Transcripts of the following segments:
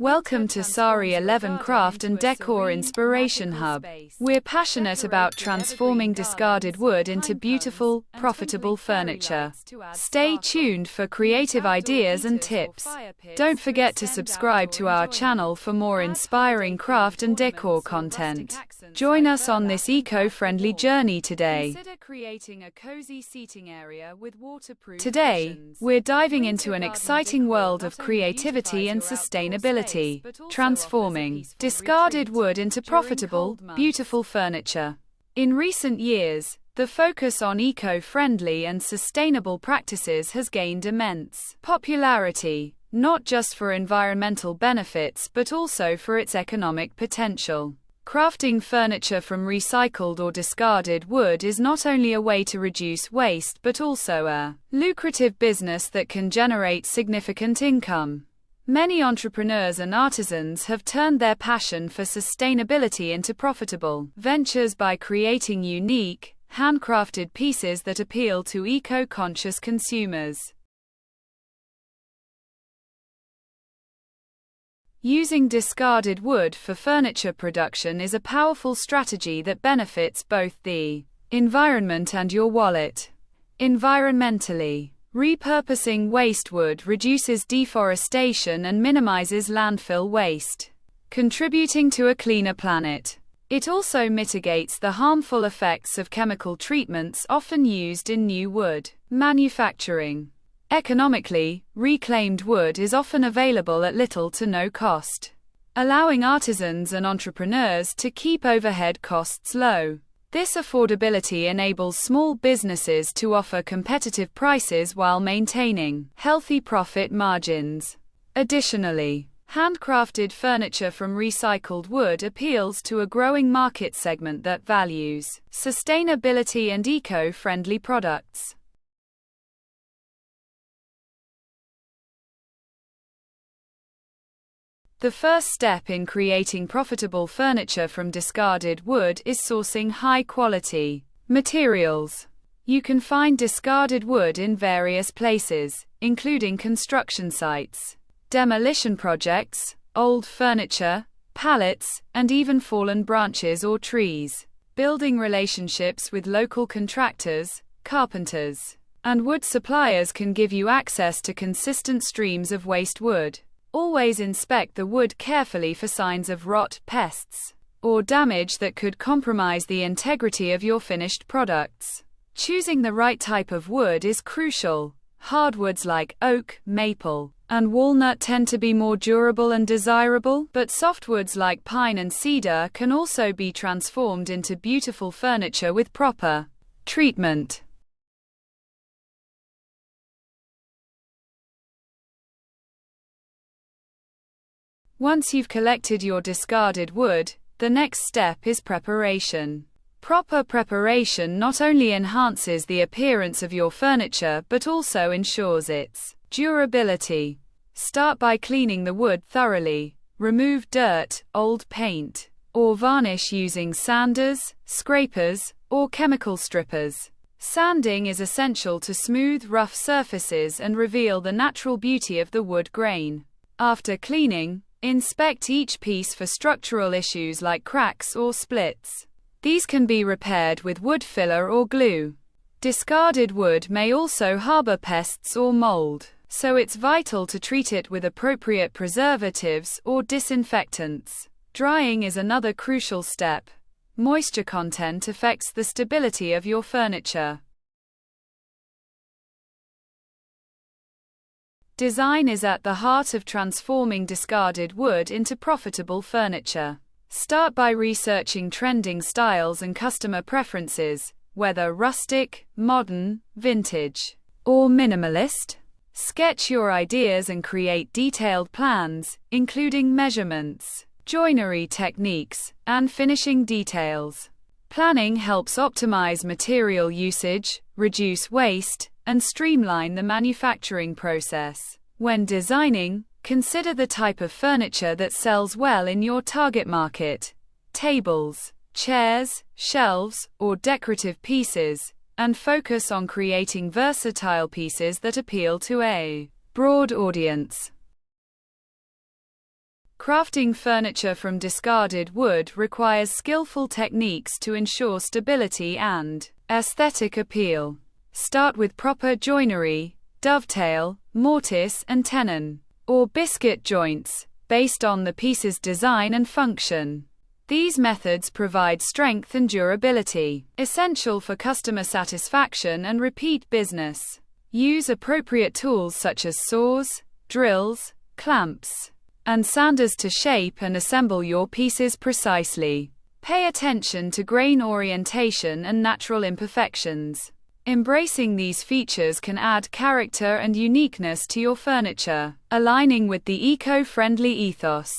Welcome to Sari 11 Craft and Decor Inspiration Hub. We're passionate about transforming discarded wood into beautiful, profitable furniture. Stay tuned for creative ideas and tips. Don't forget to subscribe to our channel for more inspiring craft and decor content. Join us on this eco-friendly journey today. Today, we're diving into an exciting world of creativity and sustainability. Transforming discarded wood into profitable, beautiful furniture. In recent years, the focus on eco-friendly and sustainable practices has gained immense popularity, not just for environmental benefits but also for its economic potential. Crafting furniture from recycled or discarded wood is not only a way to reduce waste but also a lucrative business that can generate significant income. Many entrepreneurs and artisans have turned their passion for sustainability into profitable ventures by creating unique, handcrafted pieces that appeal to eco-conscious consumers. Using discarded wood for furniture production is a powerful strategy that benefits both the environment and your wallet. Environmentally, repurposing waste wood reduces deforestation and minimizes landfill waste, contributing to a cleaner planet. It also mitigates the harmful effects of chemical treatments often used in new wood manufacturing. Economically, reclaimed wood is often available at little to no cost, allowing artisans and entrepreneurs to keep overhead costs low. This affordability enables small businesses to offer competitive prices while maintaining healthy profit margins. Additionally, handcrafted furniture from recycled wood appeals to a growing market segment that values sustainability and eco-friendly products. The first step in creating profitable furniture from discarded wood is sourcing high-quality materials. You can find discarded wood in various places, including construction sites, demolition projects, old furniture, pallets, and even fallen branches or trees. Building relationships with local contractors, carpenters, and wood suppliers can give you access to consistent streams of waste wood. Always inspect the wood carefully for signs of rot, pests, or damage that could compromise the integrity of your finished products. Choosing the right type of wood is crucial. Hardwoods like oak, maple, and walnut tend to be more durable and desirable, but softwoods like pine and cedar can also be transformed into beautiful furniture with proper treatment. Once you've collected your discarded wood, the next step is preparation. Proper preparation not only enhances the appearance of your furniture but also ensures its durability. Start by cleaning the wood thoroughly. Remove dirt, old paint, or varnish using sanders, scrapers, or chemical strippers. Sanding is essential to smooth rough surfaces and reveal the natural beauty of the wood grain. After cleaning, inspect each piece for structural issues like cracks or splits. These can be repaired with wood filler or glue. Discarded wood may also harbor pests or mold, so it's vital to treat it with appropriate preservatives or disinfectants. Drying is another crucial step. Moisture content affects the stability of your furniture. Design is at the heart of transforming discarded wood into profitable furniture. Start by researching trending styles and customer preferences, whether rustic, modern, vintage, or minimalist. Sketch your ideas and create detailed plans, including measurements, joinery techniques, and finishing details. Planning helps optimize material usage, reduce waste, and streamline the manufacturing process. When designing, consider the type of furniture that sells well in your target market. Tables, chairs, shelves, or decorative pieces, and focus on creating versatile pieces that appeal to a broad audience. Crafting furniture from discarded wood requires skillful techniques to ensure stability and aesthetic appeal. Start with proper joinery, dovetail, mortise and tenon, or biscuit joints, based on the piece's design and function. These methods provide strength and durability, essential for customer satisfaction and repeat business. Use appropriate tools such as saws, drills, clamps, and sanders to shape and assemble your pieces precisely. Pay attention to grain orientation and natural imperfections. Embracing these features can add character and uniqueness to your furniture, aligning with the eco-friendly ethos.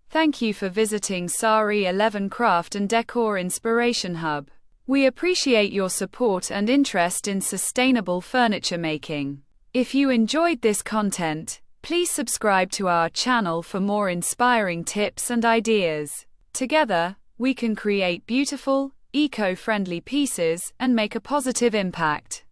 Thank you for visiting Sari 11 Craft and Decor Inspiration Hub. We appreciate your support and interest in sustainable furniture making. If you enjoyed this content, please subscribe to our channel for more inspiring tips and ideas. Together, we can create beautiful, eco-friendly pieces and make a positive impact.